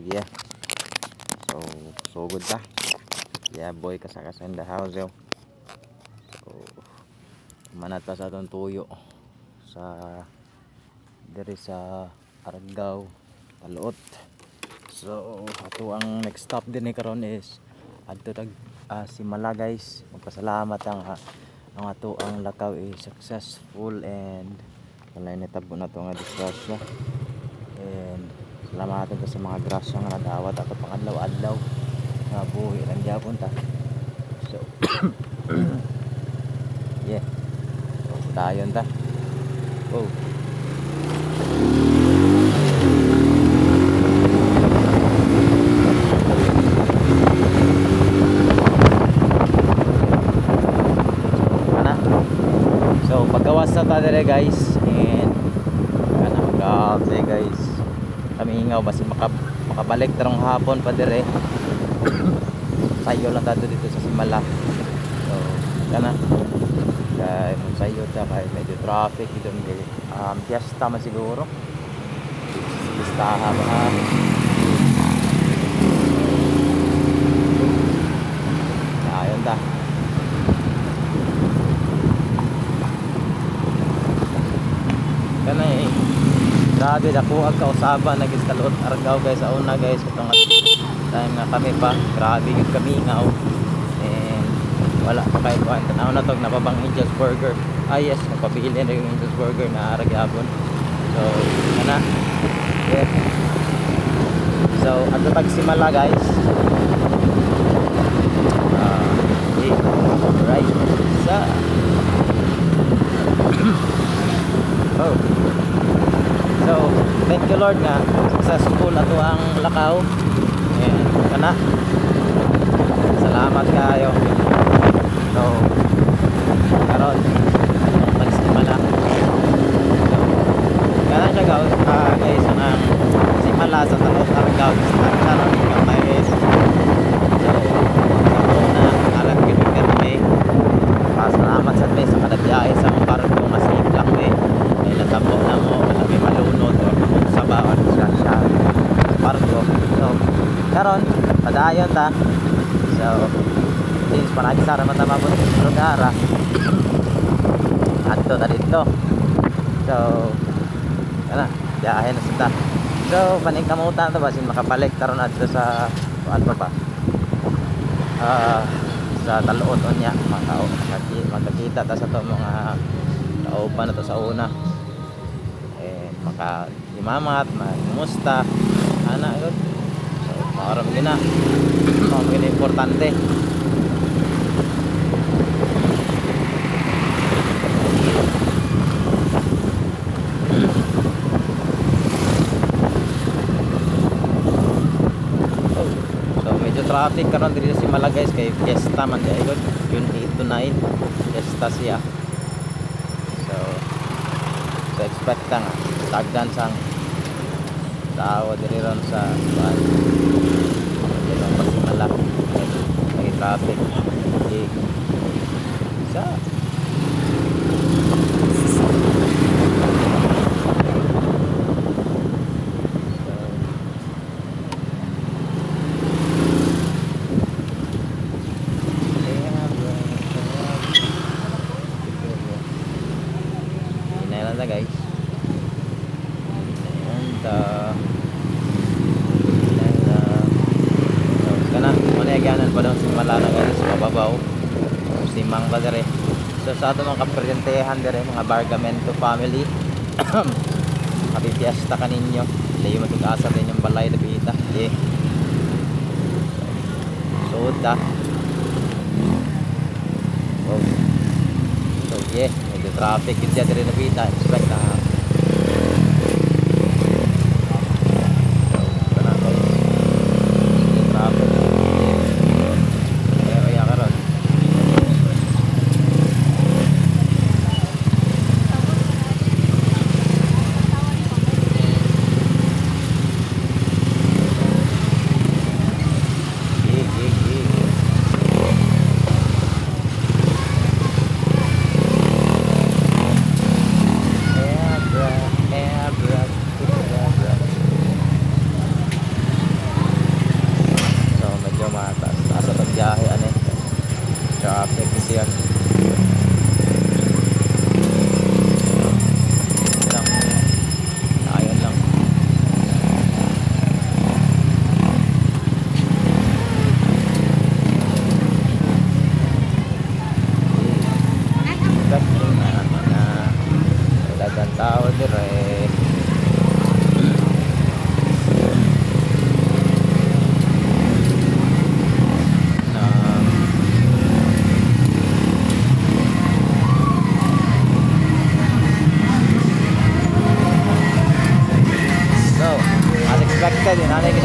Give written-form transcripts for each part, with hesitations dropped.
yeah. So good ta. Yeah boy, kasakasan in the house yo. So manat pa sa atong tuyo sa diri sa Argao, Taluot. So ato ang next stop din ni karon is adto tag Simala guys. Magpasalamat ang ato ang lakaw is successful and wala natabo na to nga disgrasya. And salamatan ta sa mga grasya nga nadawat ato pang adlaw-adlaw nga buhi lang gyapon ta. So yeah. So dayon ta. Oh. So paggawas na ta dire guys and kana magkape guys. Kami hingaw basi makabalik tarong hapon pa dire. Sayo lang tayo dito sa Simala. So kana kay sayo ta kay medyo traffic dito may fiesta man siguro. Listahan ba? Ayun ta. Kana grabe dako ang kausaban nagis Taluot Argao guys sa una guys katong time nga kami pa grabe yung kamingaw and wala pa kayo kuhan tanaw na tog napabang Angel's Burger. Yes, napabili na yung Angel's Burger na aragyabon. So kana yeah. So ato tag Simala guys. Right sa oh. So, thank you Lord nga successful ato ang lakaw. And kana. Salamat kayo. So, karon Simala. So, kana siya guys ang Simala sa Taluot Argao sa karon kamay guys. So, na alam gid kami. Pasalamat sa Diyos sa kada biyahe sa barko nga simplang way. Ay natabo na mo kami malunod o sabaon siya barko. So karon padayon ta. So please paragi sa ramata mabot lugar. Adto ta dito. So kana biyahe na sa. So paning kamutan ta basin makabalik karon adto sa ano ba? Sa Taluot unya magkakita ta sa to mga kauban na to sa una eh makahimamat magmusta ana gud so maoram gina importante. Traffic karon diri sa Simala guys kay fiesta man kay gud yun 8 to 9 fiesta siya. So expect ta nga tagdan sang tao diri ron sa buwan dili sa Simala kay traffic sa guys and kana manayaganan pa daw Simala na guys mababaw simang pa dire. So sa ato mga kapresyentehan dire mga Bargamento family happy fiesta kaninyo layo matug-asa din yung balay Dabita yeah. So da oh. So yeah medyo traffic yun siya dire Dabita expect na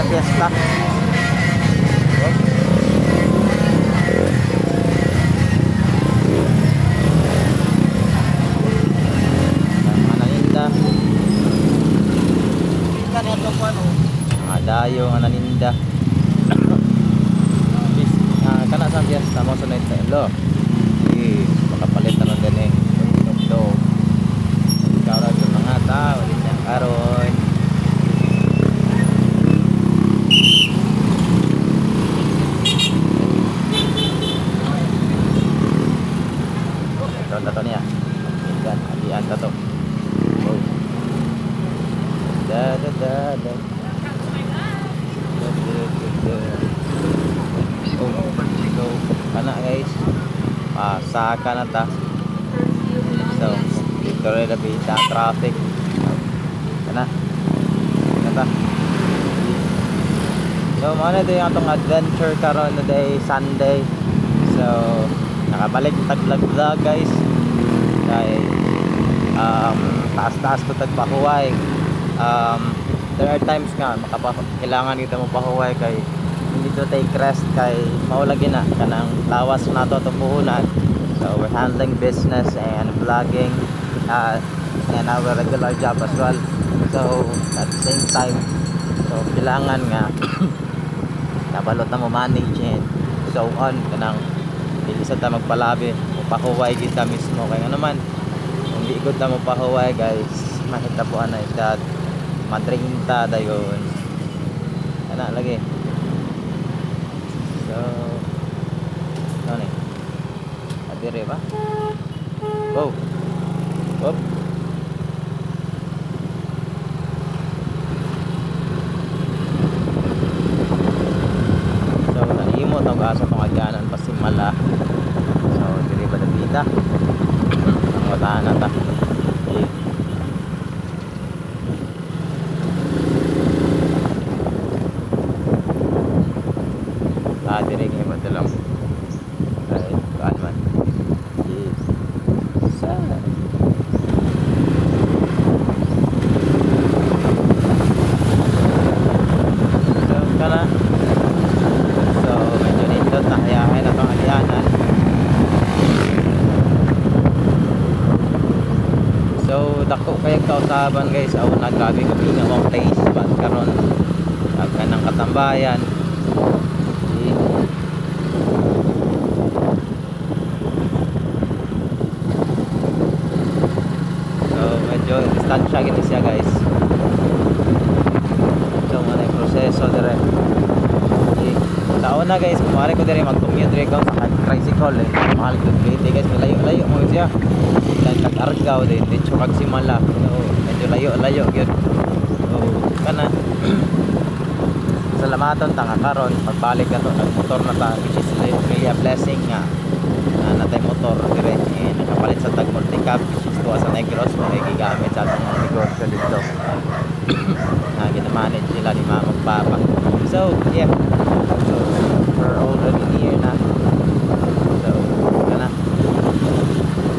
sa fiesta. Mga naninda. Mga dayo nga naninda. Kana sa fiesta mo sa night lo. Makapalit na din eh. Inog-dog. Karon yung mga tao din yan karon. Ito niya. Yan, adian to. Oh. Da da da da. So, kana guys. Saka na ta. So, dito rin na bita traffic. Kana. Kata. So, ano ito yung atong adventure karon na day Sunday. So, nakabalik tag-vlog guys. Kaya taas-taas to tagpahuway. There are times nga kailangan kita mo pahuway kay hindi to take rest kay maulagi na kanang lawas na to itong puhunan. So we're handling business and vlogging and our regular job as well. So at the same time, so kailangan nga nabalot na mo manage and so on kanang hindi sa ta magpalabi pahuway kita mismo kaya naman kung di good na mo pahuway guys makita po ana isda matrinta dayon ana lagi. So ano ni adire ba go up so nanimo tawag asa tong agyanan pasimala. So diri ba dapita ang watahan na ta diri kay madalang ay kaan man yes sa so kana so medyo nindot na hayahin na tong alianan. So dako kayong kausaban guys aw naggabi ko nga mong place ba karon agkan ng katambayan. So distansya gini siya guys. So muna yung proseso dire. Taon na guys, kumari ko dire mag-commute dire ko sa tricycle eh. Mahal ko dito guys, layo-layo mo siya. Dan nag-argaw din, dito kag simala. So medyo layo-layo gyud. So kana salamaton ta nga karon pagbalik ka to nagmotor na ta which is really a blessing nga natay motor dire nakapalit sa tag multicab which is tuwa sa Negros mo gigamit sa atong negosyo dito na ginamanage nila ni Mama Papa. So yeah, so we're already near na. So kana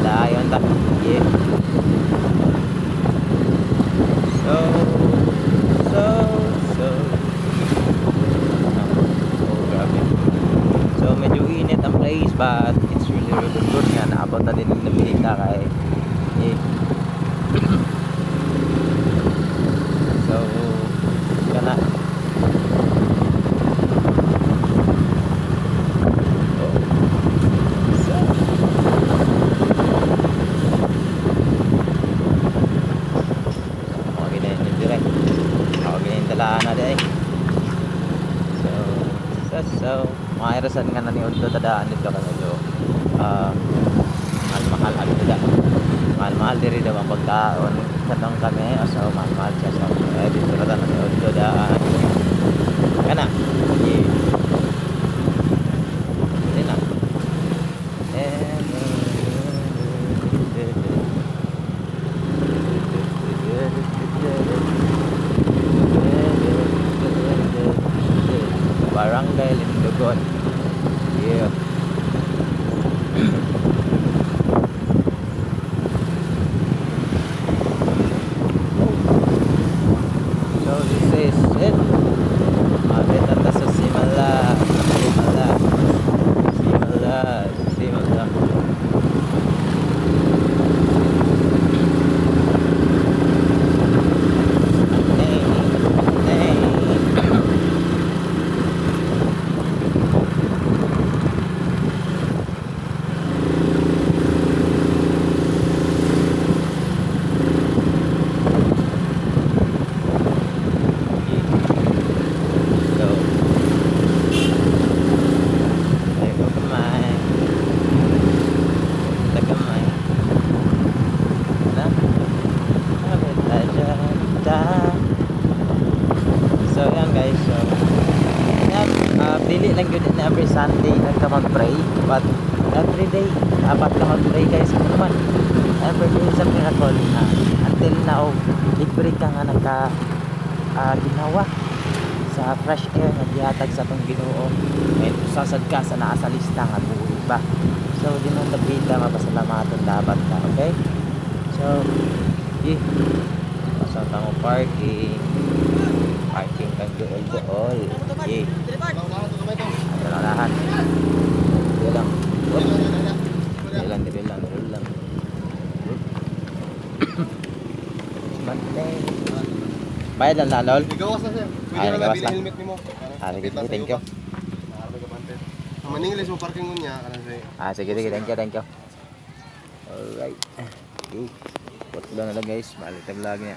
dayon ta yeah. So medyo init ang place but it's really good nga naabot na din ng nabita kay so kana so mairasan nga na ni Undo tadaan dito ka medyo mahal ano dito mahal diri daw ang pagkaon katong kami so mahal siya so dito na ni Undo daan kana na Barangay Lindogon. Yeah. So this is it. Dili lang yun na every Sunday nagka mag-pray, but every day dapat ka mag-pray guys. Ano naman, every day is a miracle. Until now, libre ka nga nagka ginawa sa fresh air na gihatag sa itong Ginoo. And sasad ka sa naa sa lista nga buhi ba. So di mo nabita, mapasalamaton dapat ka, okay? So pasang tango parking kang dool. Ano na lahat. Dito lang. Dito lang. Monday. Bayad lang na, lol. Igawas na sir. Ay, Pwede na nagawas labili lang. helmet nimo. Sige, thank you. Maninglis mo parking unya kana say. Sige, thank you. Alright. Okay. Put na lang guys, balik na vlog niya.